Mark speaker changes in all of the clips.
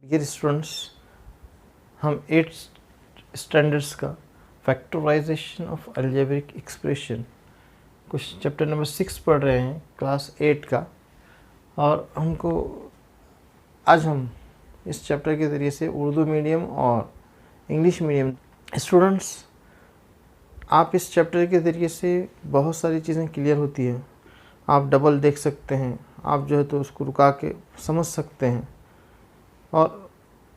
Speaker 1: Dear students, हम 8th standards का factorization of algebraic expression कुछ चैप्टर नंबर 6 पढ़ रहे हैं क्लास 8 का। और आज हम इस चैप्टर के ज़रिए से उर्दू मीडियम और इंग्लिश मीडियम स्टूडेंट्स, आप इस चैप्टर के ज़रिए से बहुत सारी चीज़ें क्लियर होती हैं। आप डबल देख सकते हैं, आप जो है तो उसको रुका के समझ सकते हैं। और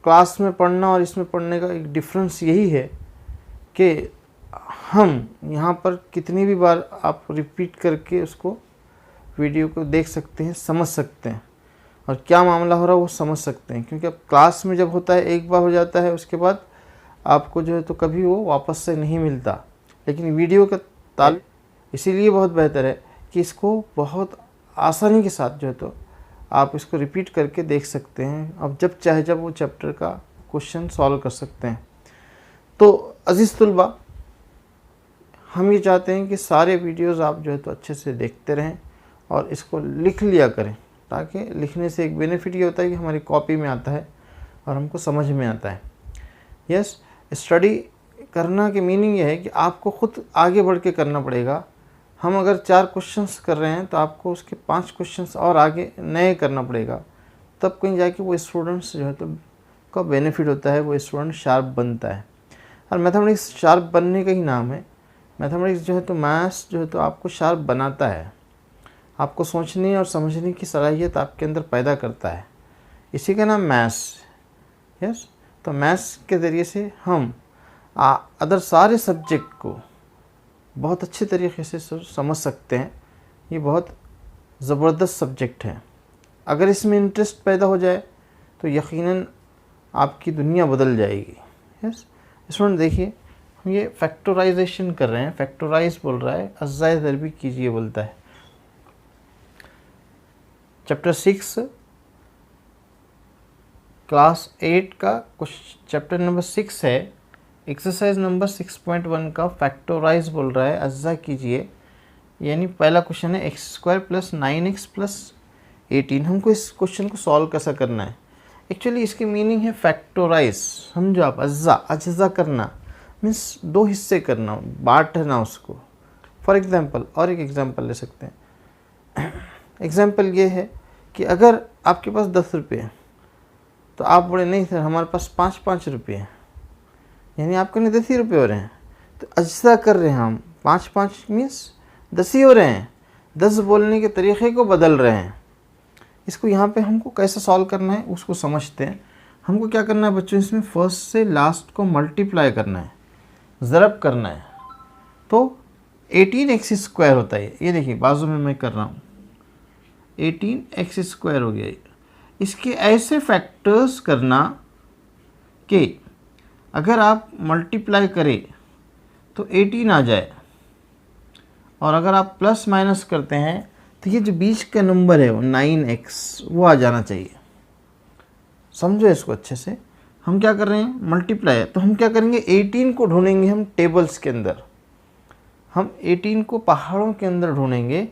Speaker 1: क्लास में पढ़ना और इसमें पढ़ने का एक डिफरेंस यही है कि हम यहाँ पर कितनी भी बार आप रिपीट करके उसको वीडियो को देख सकते हैं, समझ सकते हैं और क्या मामला हो रहा है वो समझ सकते हैं। क्योंकि अब क्लास में जब होता है एक बार हो जाता है, उसके बाद आपको जो है तो कभी वो वापस से नहीं मिलता। लेकिन वीडियो का ताल इसीलिए बहुत बेहतर है कि इसको बहुत आसानी के साथ जो है तो आप इसको रिपीट करके देख सकते हैं। अब जब चाहे जब वो चैप्टर का क्वेश्चन सॉल्व कर सकते हैं। तो अजीज़ तुलबा, हम ये चाहते हैं कि सारे वीडियोस आप जो है तो अच्छे से देखते रहें और इसको लिख लिया करें, ताकि लिखने से एक बेनिफिट ये होता है कि हमारी कॉपी में आता है और हमको समझ में आता है। यस, स्टडी करना की मीनिंग ये है कि आपको खुद आगे बढ़ के करना पड़ेगा। हम अगर 4 क्वेश्चंस कर रहे हैं तो आपको उसके 5 क्वेश्चंस और आगे नए करना पड़ेगा, तब कहीं जाके वो स्टूडेंट्स जो है तो का बेनिफिट होता है, वो स्टूडेंट शार्प बनता है। और मैथमेटिक्स शार्प बनने का ही नाम है। मैथमेटिक्स जो है तो मैथ्स जो है तो आपको शार्प बनाता है, आपको सोचने और समझने की सलाहियत आपके अंदर पैदा करता है। इसी का नाम मैथ्स। यस, तो मैथ्स के ज़रिए से हम अदर सारे सब्जेक्ट को बहुत अच्छे तरीके से समझ सकते हैं। ये बहुत ज़बरदस्त सब्जेक्ट है। अगर इसमें इंटरेस्ट पैदा हो जाए तो यकीनन आपकी दुनिया बदल जाएगी। यस स्टूडेंट, देखिए हम ये फैक्टराइजेशन कर रहे हैं। फैक्टराइज बोल रहा है, अज़्ज़ाए ज़रबी कीजिए बोलता है। चैप्टर 6 क्लास 8 का कुछ चैप्टर नंबर 6 है। एक्सरसाइज नंबर 6.1 का फैक्टराइज बोल रहा है, अज्जा कीजिए। यानी पहला क्वेश्चन है x² + 9x + 18। हमको इस क्वेश्चन को सॉल्व कैसा करना है। एक्चुअली इसकी मीनिंग है फैक्टराइज। समझो आप, अज्जा करना मीन्स 2 हिस्से करना, बांटना उसको। फॉर एग्जांपल, और एक एग्जांपल ले सकते हैं। एग्जांपल ये है कि अगर आपके पास 10 रुपये हैं तो आप बोले नहीं सर हमारे पास 5-5 रुपये हैं, यानी आपके नहीं 10 ही रुपये हो रहे हैं। तो अज्जा कर रहे हैं हम, 5-5 मीन्स 10 ही हो रहे हैं। 10 बोलने के तरीक़े को बदल रहे हैं। इसको यहाँ पे हमको कैसे सॉल्व करना है उसको समझते हैं। हमको क्या करना है बच्चों, इसमें फर्स्ट से लास्ट को मल्टीप्लाई करना है, ज़रब करना है। तो 18x² होता है। ये देखिए बाजू में मैं कर रहा हूँ, 18x² हो गया। इसके ऐसे फैक्टर्स करना कि अगर आप मल्टीप्लाई करें तो 18 आ जाए, और अगर आप प्लस माइनस करते हैं तो ये जो बीच का नंबर है वो 9x वो आ जाना चाहिए। समझो इसको अच्छे से। हम क्या कर रहे हैं, मल्टीप्लाई। तो हम क्या करेंगे, 18 को ढूंढेंगे हम टेबल्स के अंदर। हम 18 को पहाड़ों के अंदर ढूंढेंगे।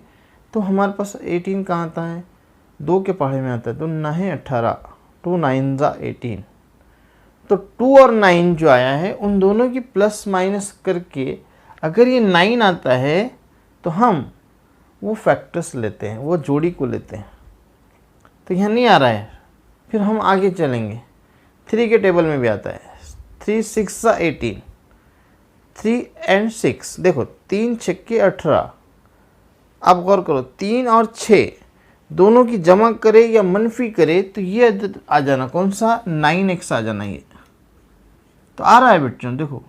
Speaker 1: तो हमारे पास 18 कहाँ आता है, 2 के पहाड़े में आता है। तो 9 18, 2 9 18। तो 2 और 9 जो आया है उन दोनों की प्लस माइनस करके अगर ये 9 आता है तो हम वो फैक्टर्स लेते हैं, वो जोड़ी को लेते हैं। तो यहाँ नहीं आ रहा है, फिर हम आगे चलेंगे। 3 के टेबल में भी आता है, 3 6 18, 3 and 6। देखो 3 6 के 18। आप गौर करो, 3 और 6 दोनों की जमा करे या मनफी करे तो ये आ जाना, कौन सा, 9x आ जाना। ये तो आ रहा है बच्चों, देखो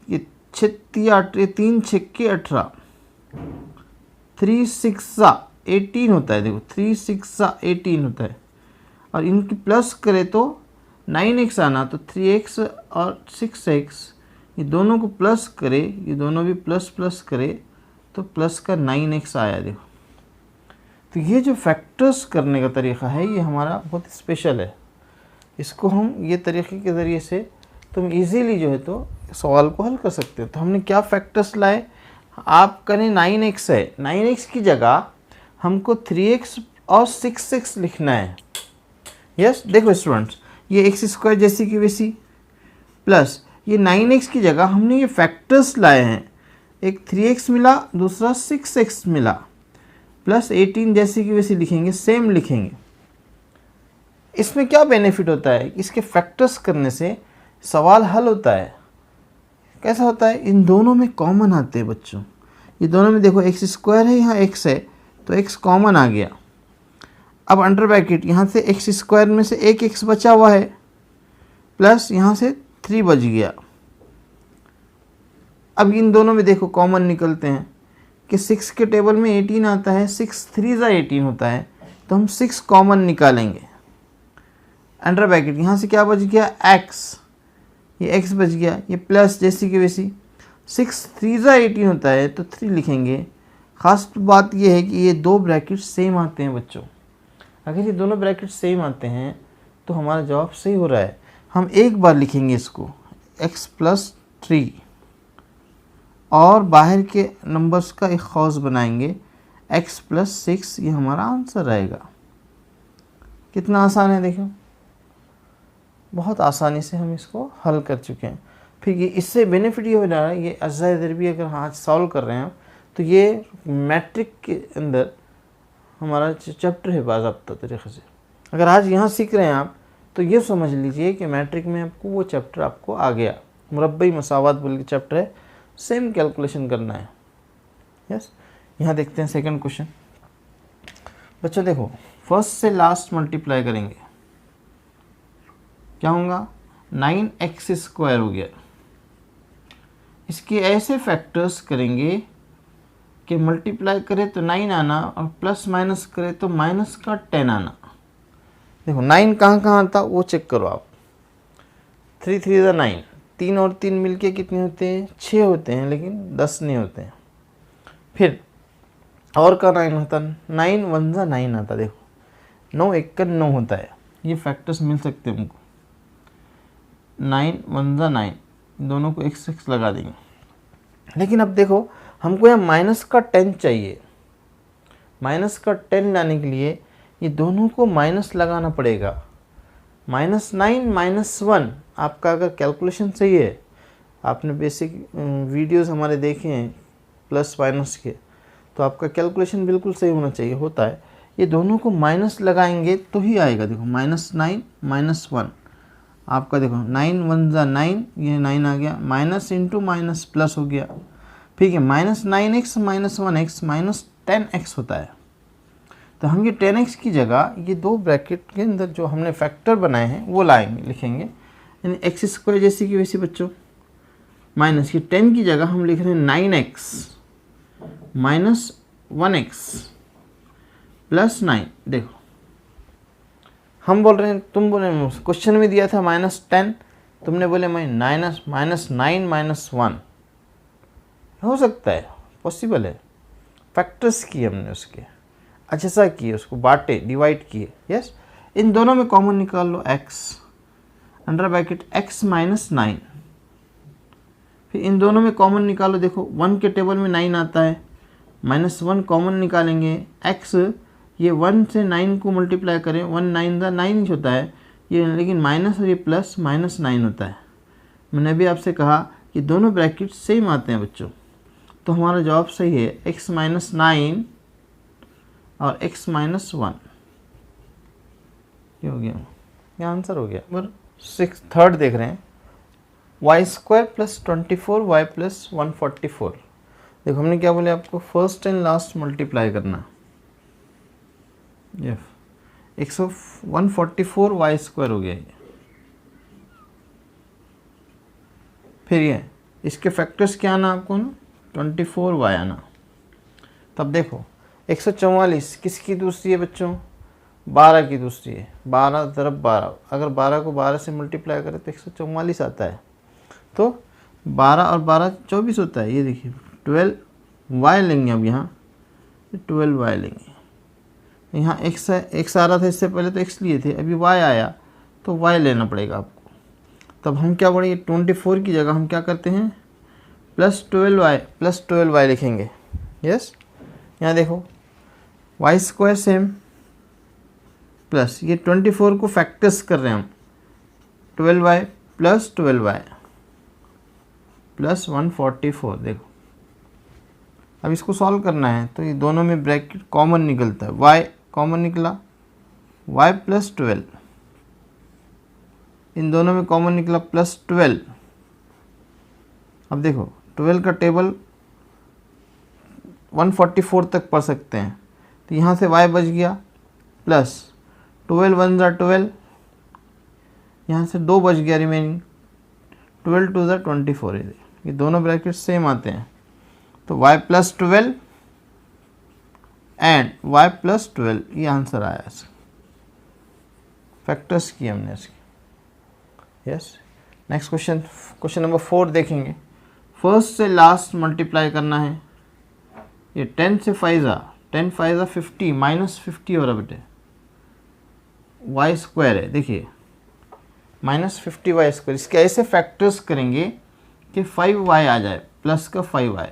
Speaker 1: ये 3 6 के 18, 3 6 18 होता है। देखो 3 6 18 होता है, और इनकी प्लस करे तो 9x आना। तो 3x और 6x ये दोनों को प्लस करे, ये दोनों भी प्लस प्लस करे तो प्लस का 9x आया। देखो, तो ये जो फैक्टर्स करने का तरीक़ा है ये हमारा बहुत स्पेशल है। इसको हम ये तरीक़े के ज़रिए से तुम इजीली जो है तो सवाल को हल कर सकते हो। तो हमने क्या फैक्टर्स लाए, आप करें 9x है, 9x की जगह हमको 3x और 6x लिखना है। यस देखो स्टूडेंट्स, ये एक्स स्क्वायर जैसी की वैसी, प्लस ये 9x की जगह हमने ये फैक्टर्स लाए हैं, एक 3x मिला, दूसरा 6x मिला, प्लस 18 जैसी की वैसी लिखेंगे, सेम लिखेंगे। इसमें क्या बेनिफिट होता है, इसके फैक्टर्स करने से सवाल हल होता है। कैसा होता है, इन दोनों में कॉमन आते हैं बच्चों। ये दोनों में देखो एक्स स्क्वायर है, यहाँ x है, तो x कॉमन आ गया। अब अंडर ब्रैकेट यहाँ से एक्स स्क्वायर में से एक x बचा हुआ है, प्लस यहाँ से 3 बच गया। अब इन दोनों में देखो कॉमन निकलते हैं कि 6 के टेबल में 18 आता है, 6 3 18 होता है, तो हम 6 कॉमन निकालेंगे। अंडर ब्रैकेट यहाँ से क्या बच गया, x, ये x बच गया, ये प्लस जैसी की वैसी, 6 3 18 होता है तो 3 लिखेंगे। ख़ास बात ये है कि ये दो ब्रैकेट सेम आते हैं बच्चों। अगर ये दोनों ब्रैकेट सेम आते हैं तो हमारा जवाब सही हो रहा है। हम एक बार लिखेंगे इसको x प्लस 3 और बाहर के नंबर्स का एक खौस बनाएंगे x प्लस 6, ये हमारा आंसर आएगा। कितना आसान है देखो, बहुत आसानी से हम इसको हल कर चुके हैं। फिर ये इससे बेनिफिट ये हो रहा है, ये अज्जा दरबी अगर हाथ सॉल्व कर रहे हैं तो ये मैट्रिक के अंदर हमारा चैप्टर है बाज़ाब्ता तरीक़े से। अगर आज यहाँ सीख रहे हैं आप तो ये समझ लीजिए कि मैट्रिक में आपको वो चैप्टर आपको आ गया। मुरब्बई मसावात बोल के चैप्टर है, सेम कैलकुलेशन करना है। यस, यहाँ देखते हैं सेकंड क्वेश्चन। बच्चों देखो, फर्स्ट से लास्ट मल्टीप्लाई करेंगे, क्या होगा, 9x स्क्वायर हो गया। इसके ऐसे फैक्टर्स करेंगे कि मल्टीप्लाई करें तो 9 आना और प्लस माइनस करें तो माइनस का 10 आना। देखो 9 कहाँ कहाँ आता वो चेक करो आप। 3 3 ज़ा 9, 3 और 3 मिलके कितने होते हैं, 6 होते हैं, लेकिन 10 नहीं होते हैं। फिर और का 9 होता, 9 1 ज़ा 9 आता। देखो 9 1 का 9 होता है, ये फैक्टर्स मिल सकते हैं हमको। 9 1 ज़ा 9, दोनों को x लगा देंगे। लेकिन अब देखो हमको यहाँ माइनस का 10 चाहिए। माइनस का 10 लाने के लिए ये दोनों को माइनस लगाना पड़ेगा। -9 -1, आपका अगर कैलकुलेशन सही है, आपने बेसिक वीडियोस हमारे देखे हैं प्लस माइनस के, तो आपका कैलकुलेशन बिल्कुल सही होना चाहिए, होता है। ये दोनों को माइनस लगाएंगे तो ही आएगा। देखो -9 -1, आपका देखो 9 1 ज़ा 9, ये 9 आ गया, माइनस इंटू माइनस प्लस हो गया। ठीक है, -9x -1x -10x होता है। तो हम ये 10x की जगह ये दो ब्रैकेट के अंदर जो हमने फैक्टर बनाए हैं वो लाएंगे, लिखेंगे, यानी एक्स स्क्वायर जैसी की वैसी बच्चों, माइनस ये 10 की जगह हम लिख रहे हैं 9x -1x प्लस 9। देखो हम बोल रहे हैं, तुम बोले क्वेश्चन में दिया था -10, तुमने बोले मैं -9 -1, हो सकता है, पॉसिबल है। फैक्टर्स किए हमने उसके, अच्छा सा किए, उसको बांटे, डिवाइड किए। यस, इन दोनों में कॉमन निकाल लो x, अंडर ब्रैकेट x -9। फिर इन दोनों में कॉमन निकालो, देखो 1 के टेबल में 9 आता है, -1 कॉमन निकालेंगे, x ये 1 से 9 को मल्टीप्लाई करें, 1 9 ज़ा 9 होता है ये, लेकिन माइनस और ये प्लस -9 होता है। मैंने अभी आपसे कहा कि दोनों ब्रैकेट सेम आते हैं बच्चों, तो हमारा जवाब सही है, x -9 और x -1। ये हो गया, ये आंसर हो गया। नंबर 6 थर्ड देख रहे हैं, y² + 24 y + 144। देखो हमने क्या बोले आपको, फर्स्ट एंड लास्ट मल्टीप्लाई करना। ये 144 y² हो गया ये। फिर ये इसके फैक्टर्स क्या आना आपको ना, 24y आना। तब देखो 144 किसकी दूसरी है बच्चों, 12 की दूसरी है। 12 × 12, अगर 12 को 12 से मल्टीप्लाई करें तो 144 आता है। तो 12 और 12 24 होता है। ये देखिए 12y लेंगे, अब यहाँ 12y लेंगे। यहाँ x आ रहा था, इससे पहले तो x लिए थे, अभी y आया तो y लेना पड़ेगा आपको। तब हम क्या बढ़ेंगे, 24 की जगह हम क्या करते हैं, +12y लिखेंगे। यस, यहाँ देखो y² सेम, प्लस ये 24 को फैक्टर्स कर रहे हैं हम, 12y प्लस 12y प्लस 144। देखो अब इसको सॉल्व करना है तो ये दोनों में ब्रैकेट कॉमन निकलता है, y कॉमन निकला, y प्लस 12, इन दोनों में कॉमन निकला प्लस 12। अब देखो 12 का टेबल 144 तक पढ़ सकते हैं, तो यहाँ से y बच गया प्लस 12 1 ज़ा 12, यहाँ से 2 बच गया रिमेनिंग, 12 2 ज़ा 24। ये दोनों ब्रैकेट सेम आते हैं, तो y plus 12 and y plus 12, ये आंसर आया इसका। फैक्टर्स किए हमने इसके। Yes, next question, question number 4 देखेंगे। फर्स्ट से लास्ट मल्टीप्लाई करना है। ये 10 से 5 ज़ा 10 5 ज़ा 50 माइनस 50 हो रहा बेटे, वाई स्क्वायर है। देखिए माइनस 50 वाई स्क्वायर, इसके ऐसे फैक्टर्स करेंगे कि 5y आ जाए प्लस का 5y।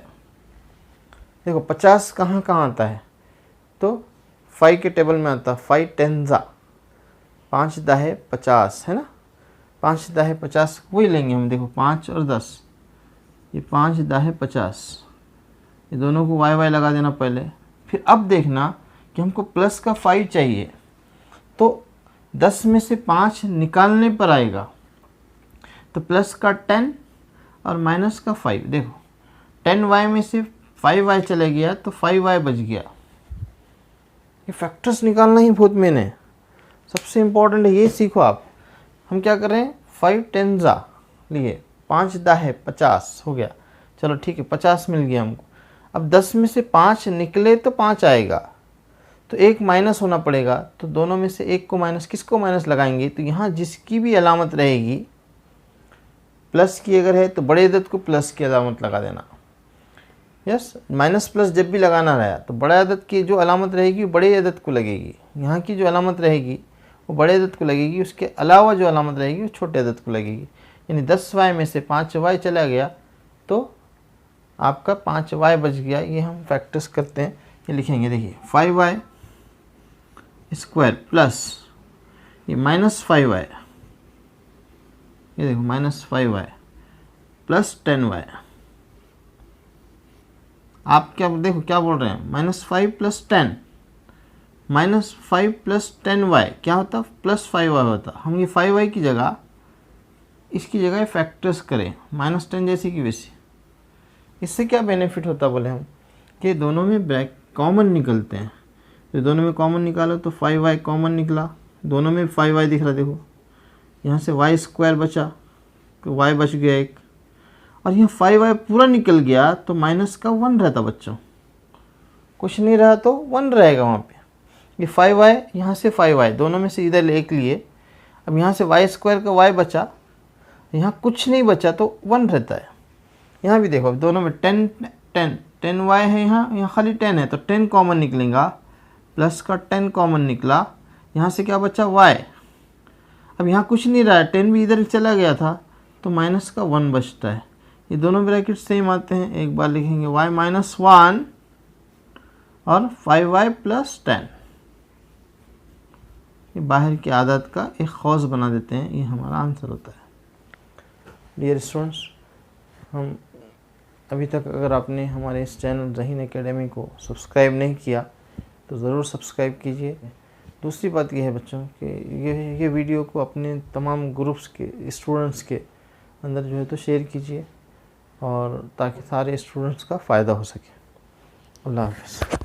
Speaker 1: देखो 50 कहाँ कहाँ आता है, तो 5 के टेबल में आता है। 5 10 ज़ा 5 दाहे 50 है ना, 5 दाहे 50 वही लेंगे हम। देखो 5 और 10, ये 5 दाहे 50, ये दोनों को y लगा देना पहले। फिर अब देखना कि हमको प्लस का 5 चाहिए, तो 10 में से 5 निकालने पर आएगा, तो प्लस का 10 और माइनस का 5। देखो 10y में से 5y चले गया तो 5y बच गया। ये फैक्टर्स निकालना ही बहुत मेन है, सबसे इम्पोर्टेंट है, ये सीखो आप। हम क्या कर रहे हैं, 5 10 ज़ा लिए 5 दाहे 50 हो गया, चलो ठीक है 50 मिल गया हमको। अब 10 में से 5 निकले तो 5 आएगा, तो एक माइनस होना पड़ेगा, तो दोनों में से एक को माइनस, किसको माइनस लगाएंगे, तो यहाँ जिसकी भी अलामत रहेगी प्लस की अगर है तो बड़े अदद को प्लस की अलामत लगा देना। यस, माइनस प्लस जब भी लगाना रहा तो बड़ा अदद की जो अलामत रहेगी वो बड़े अदद को लगेगी, यहाँ की जो अलामत रहेगी वो बड़े अदद को लगेगी, उसके अलावा जो अलामत रहेगी वो छोटे अदद को लगेगी। यानी 10y में से 5y चला गया तो आपका 5y बच गया। ये हम फैक्टर्स करते हैं, ये लिखेंगे। देखिए 5y स्क्वायर प्लस ये माइनस 5y, ये देखो माइनस 5y प्लस 10y। आप क्या देखो क्या बोल रहे हैं, minus 5 plus 10, minus 5 plus 10y क्या होता, प्लस 5y होता। हम ये 5y की जगह, इसकी जगह फैक्टर्स करें माइनस 10 जैसी की वैसी। इससे क्या बेनिफिट होता बोले हम, कि दोनों में ब्रैक कॉमन निकलते हैं, तो दोनों में कॉमन निकालो तो 5y कॉमन निकला, दोनों में 5y दिख रहा। देखो यहाँ से y स्क्वायर बचा तो y बच गया एक, और यहाँ 5y पूरा निकल गया तो माइनस का 1 रहता बच्चों, कुछ नहीं रहा तो 1 रहेगा वहाँ पे। ये 5y यहाँ से 5y दोनों में से इधर एक लिए, अब यहाँ से y स्क्वायर का y बचा, यहाँ कुछ नहीं बचा तो 1 रहता है। यहाँ भी देखो दोनों में 10y है, यहाँ खाली 10 है तो 10 कॉमन निकलेगा, प्लस का 10 कॉमन निकला, यहाँ से क्या बचा y। अब यहाँ कुछ नहीं रहा है, 10 भी इधर चला गया था तो माइनस का 1 बचता है। ये दोनों ब्रैकेट सेम आते हैं, एक बार लिखेंगे y माइनस 1 और 5y प्लस 10। ये बाहर की आदत का एक खौज बना देते हैं, ये हमारा आंसर होता है। डियर स्टूडेंट्स, हम अभी तक अगर आपने हमारे इस चैनल रहीन एकेडमी को सब्सक्राइब नहीं किया तो ज़रूर सब्सक्राइब कीजिए। दूसरी बात यह है बच्चों कि ये वीडियो को अपने तमाम ग्रुप्स के स्टूडेंट्स के अंदर जो है तो शेयर कीजिए, और ताकि सारे स्टूडेंट्स का फ़ायदा हो सके। अल्लाह हाफ़िज़।